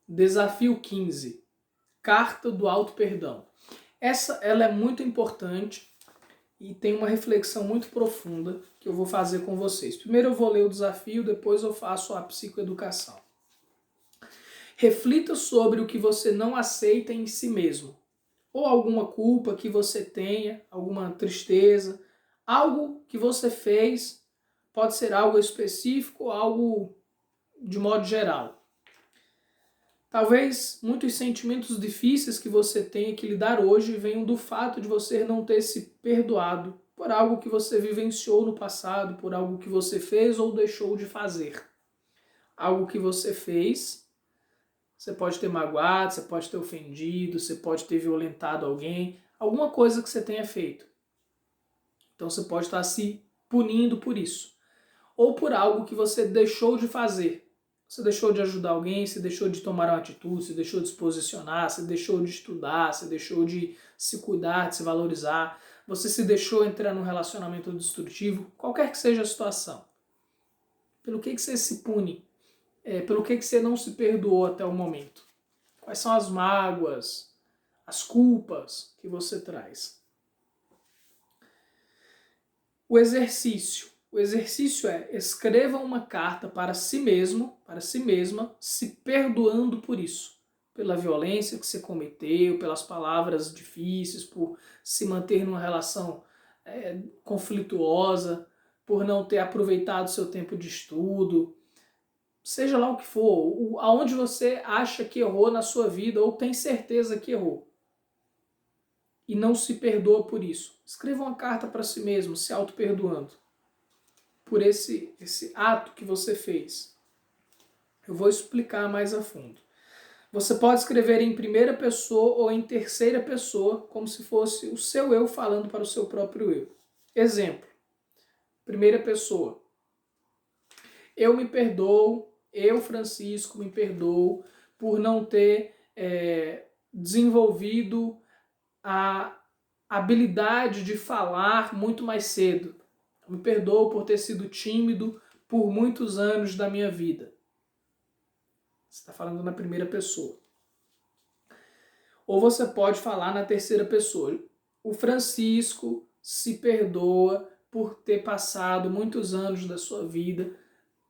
Desafio 15. Carta do Auto-Perdão. Ela é muito importante e tem uma reflexão muito profunda que eu vou fazer com vocês. Primeiro eu vou ler o desafio, depois eu faço a psicoeducação. Reflita sobre o que você não aceita em si mesmo, ou alguma culpa que você tenha, alguma tristeza, algo que você fez, pode ser algo específico ou algo de modo geral. Talvez muitos sentimentos difíceis que você tenha que lidar hoje venham do fato de você não ter se perdoado por algo que você vivenciou no passado, por algo que você fez ou deixou de fazer. Algo que você fez, você pode ter magoado, você pode ter ofendido, você pode ter violentado alguém, alguma coisa que você tenha feito. Então você pode estar se punindo por isso. Ou por algo que você deixou de fazer. Você deixou de ajudar alguém, você deixou de tomar uma atitude, você deixou de se posicionar, você deixou de estudar, você deixou de se cuidar, de se valorizar, você se deixou entrar num relacionamento destrutivo, qualquer que seja a situação. Pelo que você se pune? Pelo que você não se perdoou até o momento? Quais são as mágoas, as culpas que você traz? O exercício. O exercício é: escreva uma carta para si mesmo, para si mesma, se perdoando por isso. Pela violência que você cometeu, pelas palavras difíceis, por se manter numa relação conflituosa, por não ter aproveitado seu tempo de estudo. Seja lá o que for, aonde você acha que errou na sua vida ou tem certeza que errou. E não se perdoa por isso. Escreva uma carta para si mesmo, se auto-perdoando por esse ato que você fez. Eu vou explicar mais a fundo. Você pode escrever em primeira pessoa ou em terceira pessoa, como se fosse o seu eu falando para o seu próprio eu. Exemplo. Primeira pessoa. Eu me perdoo, eu, Francisco, me perdoo por não ter desenvolvido a habilidade de falar muito mais cedo. Me perdoo por ter sido tímido por muitos anos da minha vida. Você está falando na primeira pessoa. Ou você pode falar na terceira pessoa. O Francisco se perdoa por ter passado muitos anos da sua vida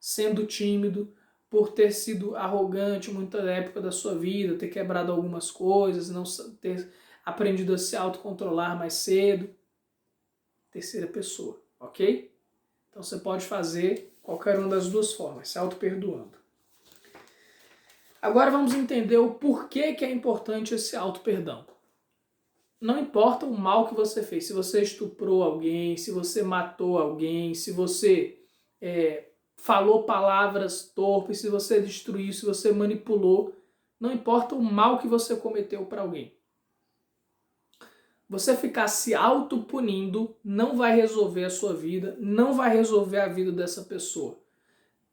sendo tímido, por ter sido arrogante muita época da sua vida, ter quebrado algumas coisas, não ter aprendido a se autocontrolar mais cedo. Terceira pessoa, ok? Então você pode fazer qualquer uma das duas formas, se auto-perdoando. Agora vamos entender o porquê que é importante esse auto-perdão. Não importa o mal que você fez, se você estuprou alguém, se você matou alguém, se você falou palavras torpes, se você destruiu, se você manipulou, não importa o mal que você cometeu para alguém. Você ficar se auto-punindo não vai resolver a sua vida, não vai resolver a vida dessa pessoa.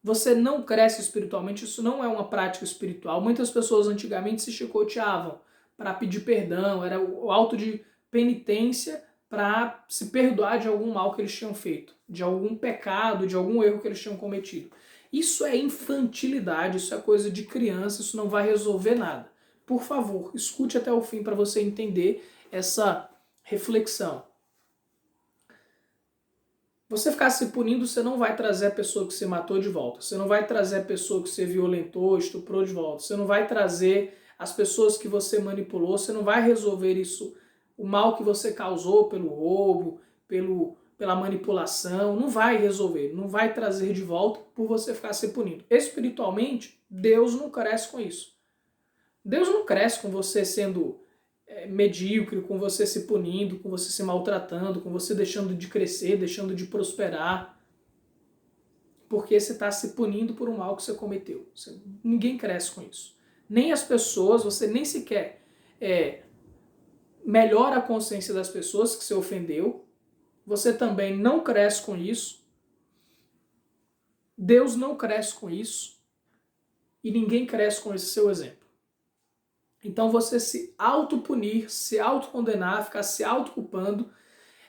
Você não cresce espiritualmente, isso não é uma prática espiritual. Muitas pessoas antigamente se chicoteavam para pedir perdão, era o auto de penitência para se perdoar de algum mal que eles tinham feito, de algum pecado, de algum erro que eles tinham cometido. Isso é infantilidade, isso é coisa de criança, isso não vai resolver nada. Por favor, escute até o fim para você entender essa reflexão. Você ficar se punindo, você não vai trazer a pessoa que você matou de volta. Você não vai trazer a pessoa que você violentou, estuprou de volta. Você não vai trazer as pessoas que você manipulou. Você não vai resolver isso, o mal que você causou pelo roubo, pela manipulação. Não vai resolver, não vai trazer de volta por você ficar se punindo. Espiritualmente, Deus não cresce com isso. Deus não cresce com você sendo medíocre, com você se punindo, com você se maltratando, com você deixando de crescer, deixando de prosperar, porque você está se punindo por um mal que você cometeu. Ninguém cresce com isso. Nem as pessoas, você nem sequer melhora a consciência das pessoas que você ofendeu, você também não cresce com isso, Deus não cresce com isso, e ninguém cresce com esse seu exemplo. Então você se autopunir, se autocondenar, ficar se autoculpando,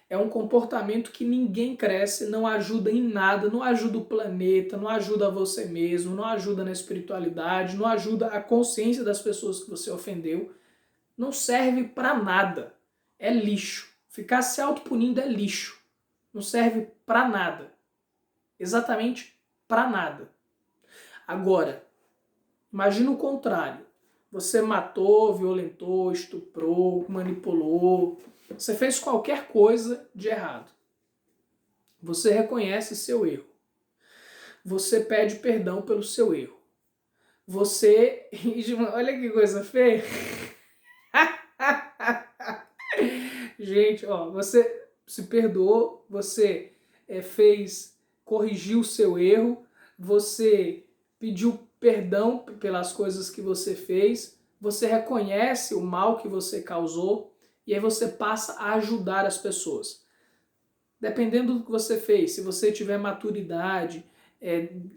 É um comportamento que ninguém cresce, não ajuda em nada, não ajuda o planeta, não ajuda você mesmo, não ajuda na espiritualidade, não ajuda a consciência das pessoas que você ofendeu. Não serve para nada. É lixo. Ficar se autopunindo é lixo. Não serve para nada. Exatamente para nada. Agora, imagina o contrário. Você matou, violentou, estuprou, manipulou. Você fez qualquer coisa de errado. Você reconhece seu erro. Você pede perdão pelo seu erro. Você... Olha que coisa feia. Gente, ó, você se perdoou, você corrigiu o seu erro, você pediu perdão pelas coisas que você fez, você reconhece o mal que você causou e aí você passa a ajudar as pessoas. Dependendo do que você fez, se você tiver maturidade,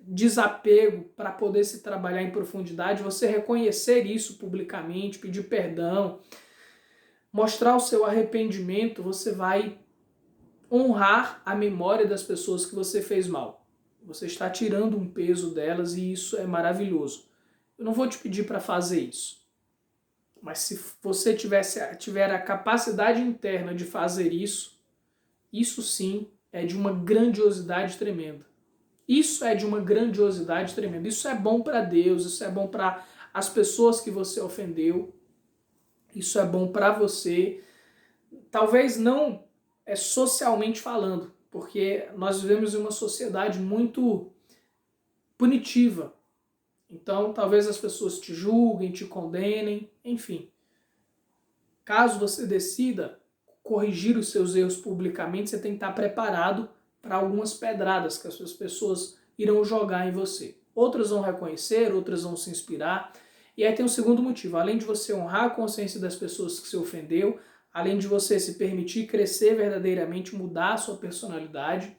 desapego para poder se trabalhar em profundidade, você reconhecer isso publicamente, pedir perdão, mostrar o seu arrependimento, você vai honrar a memória das pessoas que você fez mal. Você está tirando um peso delas e isso é maravilhoso. Eu não vou te pedir para fazer isso. Mas se você tiver a capacidade interna de fazer isso, isso sim é de uma grandiosidade tremenda. Isso é de uma grandiosidade tremenda. Isso é bom para Deus, isso é bom para as pessoas que você ofendeu, isso é bom para você. Talvez não socialmente falando, porque nós vivemos em uma sociedade muito punitiva. Então, talvez as pessoas te julguem, te condenem, enfim. Caso você decida corrigir os seus erros publicamente, você tem que estar preparado para algumas pedradas que as pessoas irão jogar em você. Outras vão reconhecer, outras vão se inspirar. E aí tem um segundo motivo. Além de você honrar a consciência das pessoas que se ofendeu, além de você se permitir crescer verdadeiramente, mudar a sua personalidade,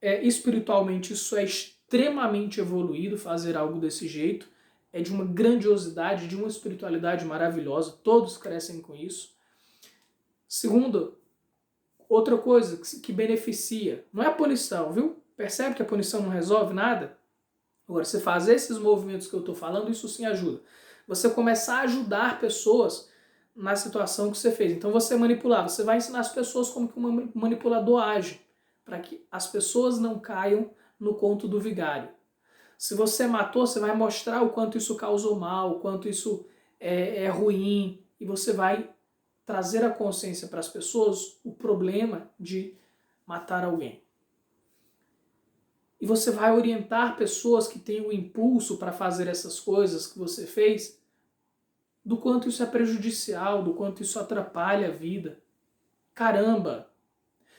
espiritualmente isso é extremamente evoluído, fazer algo desse jeito, é de uma grandiosidade, de uma espiritualidade maravilhosa, todos crescem com isso. Segundo, outra coisa que beneficia, não é a punição, viu? Percebe que a punição não resolve nada? Agora, você fazer esses movimentos que eu estou falando, isso sim ajuda. Você começar a ajudar pessoas na situação que você fez. Então você manipular, você vai ensinar as pessoas como que um manipulador age, para que as pessoas não caiam no conto do vigário. Se você matou, você vai mostrar o quanto isso causou mal, o quanto isso é ruim, e você vai trazer a consciência para as pessoas o problema de matar alguém. E você vai orientar pessoas que têm o impulso para fazer essas coisas que você fez, do quanto isso é prejudicial, do quanto isso atrapalha a vida. Caramba!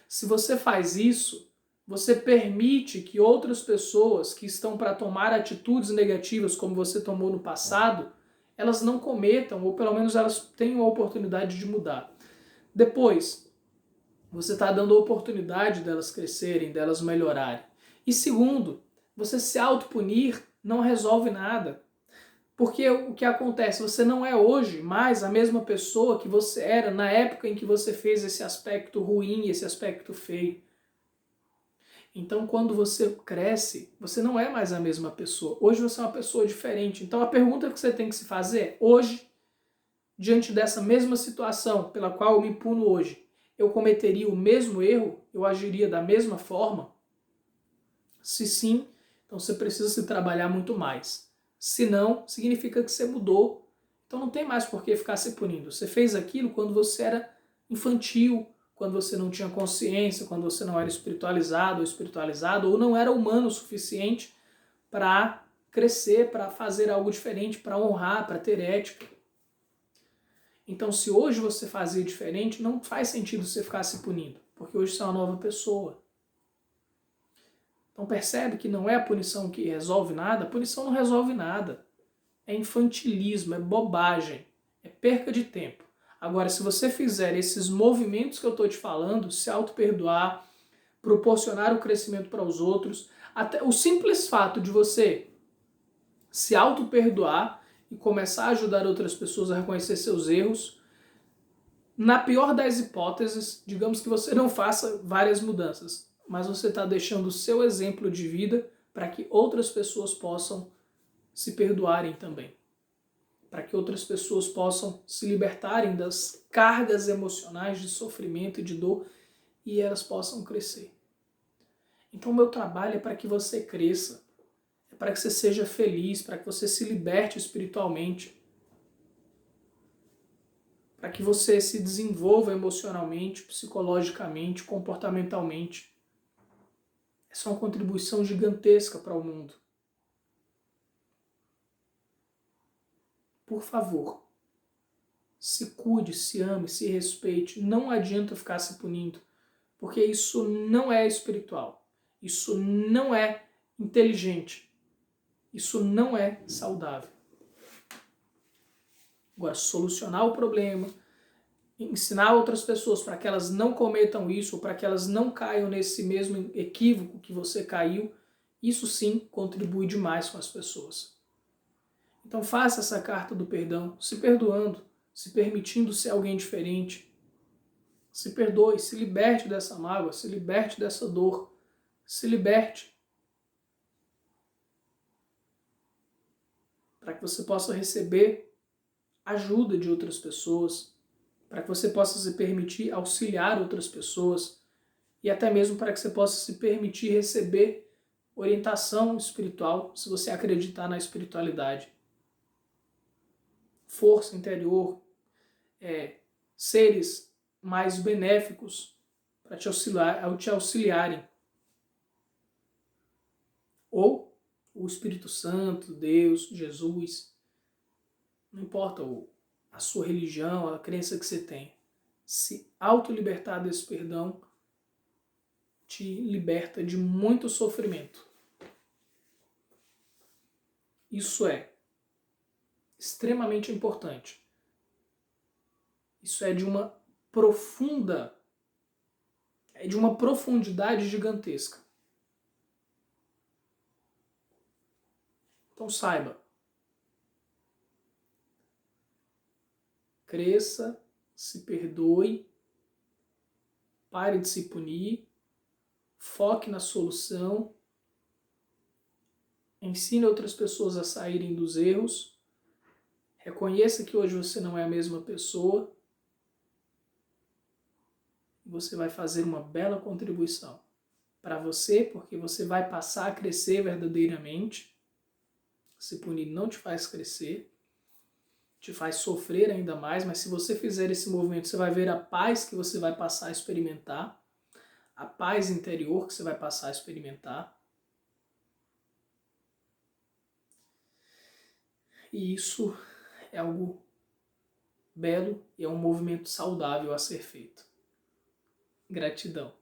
Se você faz isso, você permite que outras pessoas que estão para tomar atitudes negativas como você tomou no passado, elas não cometam, ou pelo menos elas tenham a oportunidade de mudar. Depois, você está dando a oportunidade delas crescerem, delas melhorarem. E segundo, você se autopunir não resolve nada. Porque o que acontece? Você não é hoje mais a mesma pessoa que você era na época em que você fez esse aspecto ruim, esse aspecto feio. Então, quando você cresce, você não é mais a mesma pessoa. Hoje você é uma pessoa diferente. Então, a pergunta que você tem que se fazer é, hoje, diante dessa mesma situação pela qual eu me puno hoje, eu cometeria o mesmo erro? Eu agiria da mesma forma? Se sim, então você precisa se trabalhar muito mais. Se não, significa que você mudou. Então não tem mais por que ficar se punindo. Você fez aquilo quando você era infantil, quando você não tinha consciência, quando você não era espiritualizado, ou não era humano o suficiente para crescer, para fazer algo diferente, para honrar, para ter ética. Então, se hoje você fazia diferente, não faz sentido você ficar se punindo, porque hoje você é uma nova pessoa. Então percebe que não é a punição que resolve nada? A punição não resolve nada. É infantilismo, é bobagem, é perca de tempo. Agora, se você fizer esses movimentos que eu estou te falando, se auto-perdoar, proporcionar o crescimento para os outros, até o simples fato de você se auto-perdoar e começar a ajudar outras pessoas a reconhecer seus erros, Na pior das hipóteses, digamos que você não faça várias mudanças, mas você está deixando o seu exemplo de vida para que outras pessoas possam se perdoarem também. Para que outras pessoas possam se libertarem das cargas emocionais de sofrimento e de dor e elas possam crescer. Então, o meu trabalho é para que você cresça, é para que você seja feliz, para que você se liberte espiritualmente, para que você se desenvolva emocionalmente, psicologicamente, comportamentalmente. Essa é uma contribuição gigantesca para o mundo. Por favor, se cuide, se ame, se respeite. Não adianta ficar se punindo, porque isso não é espiritual. Isso não é inteligente. Isso não é saudável. Agora, solucionar o problema, ensinar outras pessoas para que elas não cometam isso, ou para que elas não caiam nesse mesmo equívoco que você caiu, isso sim contribui demais com as pessoas. Então faça essa carta do perdão, se perdoando, se permitindo ser alguém diferente. Se perdoe, se liberte dessa mágoa, se liberte dessa dor, se liberte. Para que você possa receber ajuda de outras pessoas, para que você possa se permitir auxiliar outras pessoas e até mesmo para que você possa se permitir receber orientação espiritual, se você acreditar na espiritualidade. Força interior, seres mais benéficos para te auxiliarem. Ou o Espírito Santo, Deus, Jesus, não importa a sua religião, a crença que você tem. Se autolibertar desse perdão te liberta de muito sofrimento. Isso é extremamente importante. Isso é de uma profundidade gigantesca. Então saiba, cresça, se perdoe, pare de se punir, foque na solução, ensine outras pessoas a saírem dos erros, reconheça que hoje você não é a mesma pessoa e você vai fazer uma bela contribuição para você, porque você vai passar a crescer verdadeiramente. Se punir não te faz crescer, te faz sofrer ainda mais, mas se você fizer esse movimento, você vai ver a paz que você vai passar a experimentar, a paz interior que você vai passar a experimentar. E isso é algo belo e é um movimento saudável a ser feito. Gratidão.